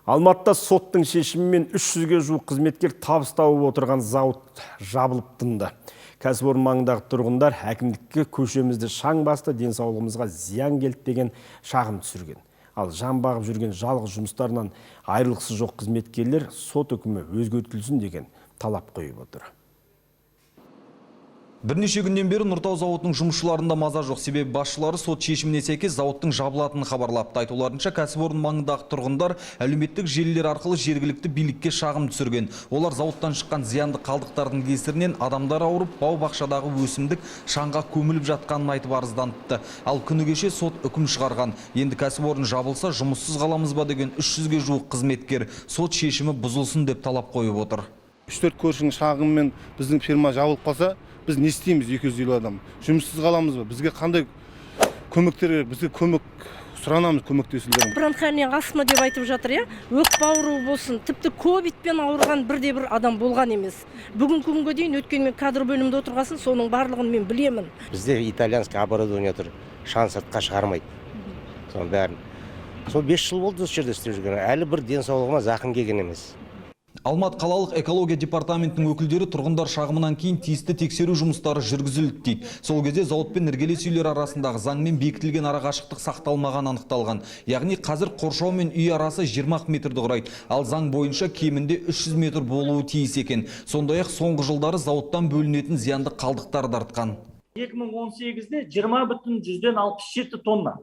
Алматыда соттың шешімімен 300-ге жуық қызметкер табыс тауып отырған зауыт жабылып тынды. Кәсіпорын маңындағы тұрғындар әкімдікке көшемізді шаң басты, денсаулығымызға зиян келді деген шағым түсірген. Ал жан бағып жүрген жалғыз жұмыстарынан айрылғысы жоқ қызметкерлер сот үкімі өзгертілсін деген талап қойып отыр. Бірнеше күннен бері Нұртау зауытының жұмысшыларында маза жоқ, себебі басшылары сот шешіміне сәйкес зауыттың жабылатынын хабарлапты. Айтуларынша, кәсіпорын маңындағы тұрғындар әлеуметтік желілер арқылы жергілікті билікке шағым түсірген. Олар зауыттан шыққан зиянды қалдықтардың кесірінен адамдар ауырып, бау-бақшадағы өсімдік шаңға көміліп жатқанын айтып арызданыпты. Ал күні кеше сот үкім шығарған. Енді кәсіпорын жабылса, жұмыссыз қаламыз ба деген 300-ге жуық қызметкер сот шешімі бұзылсын деп талап қойып отыр. 3-4 көршінің шағымымен біздің фирма жабылып қалса, біз не істейміз 250 адам? Жұмыссыз қаламыз ба? Бізге қандай көмектер керек? Бізге көмек сұранамыз, көмектесулерін. Бронхолия астма деп айтып жатыр, өкпе ауруы болсын, тіпті ковидпен ауырған бірде-бір адам болған емес. Бүгінгі күнге дейін өткен мен кадр бөлімінде отырғасын, соның барлығын мен білемін. Бізде итальянский оборудование тұр, шаң сыртқа шығармайды. Соның бәрін. Сол 5 жыл болды осы жерде істеп жүрген. Әлі бір денсаулығыма зақым келген емес. Алматы қалалық экология департаментінің өкілдері тұрғындар шағымынан кейін тиісті тексеру жұмыстары жүргізілді дейді. Сол кезде зауыт пен іргелес үйлер арасындағы заңмен бекітілген арақашықтық сақталмаған анықталған. Яғни қазір қоршау мен үй арасы 20 метрді құрайды, ал заң бойынша кемінде 300 метр болуы тиіс екен. Сондай-ақ соңғы жылдары зауыттан бөлінетін зиянды қалдықтар артқан. 2018-де 20,67 тонна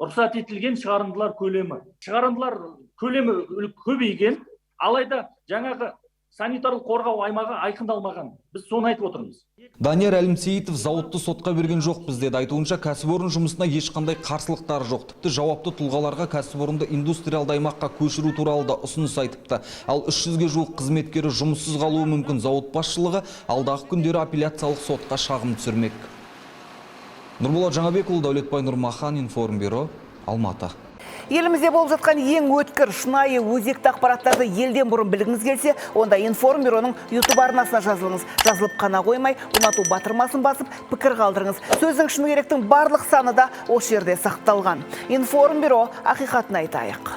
рұқсат етілген шығарындылар көлемі. Шығарындылар көлемі көбейген. Алайда жаңағы санитарлық қорғау аймағы айқындалмаған. Біз соны айтып отырмыз. Данияр Әлімсейітов зауытты сотқа берген жоқпыз деді. Айтуынша кәсіпорын жұмысына ешқандай қарсылықтары жоқ. Тіпті жауапты тұлғаларға кәсіпорынды индустриалды аймаққа көшіру туралы да ұсыныс айтыпты. Ал 300-ге жуық қызметкері жұмыссыз қалуы мүмкін. Зауыт басшылығы алдағы күндері апелляциялық сотқа шағым түсірмек. Нұрболат Жаңабекұлы, Дәулетбай Нұрмахан, Информбюро, Алматы. Елімізде болып жатқан ең өткір, шынайы, өзекті ақпараттарды елден бұрын білгіңіз келсе, онда Информбюроның YouTube арнасына жазылыңыз. Жазылып қана қоймай, ұнату батырмасын басып, пікір қалдырыңыз. Сөздің шыны керектің барлық саны да осы жерде сақталған. Информбюро, ақиқатын айтайық.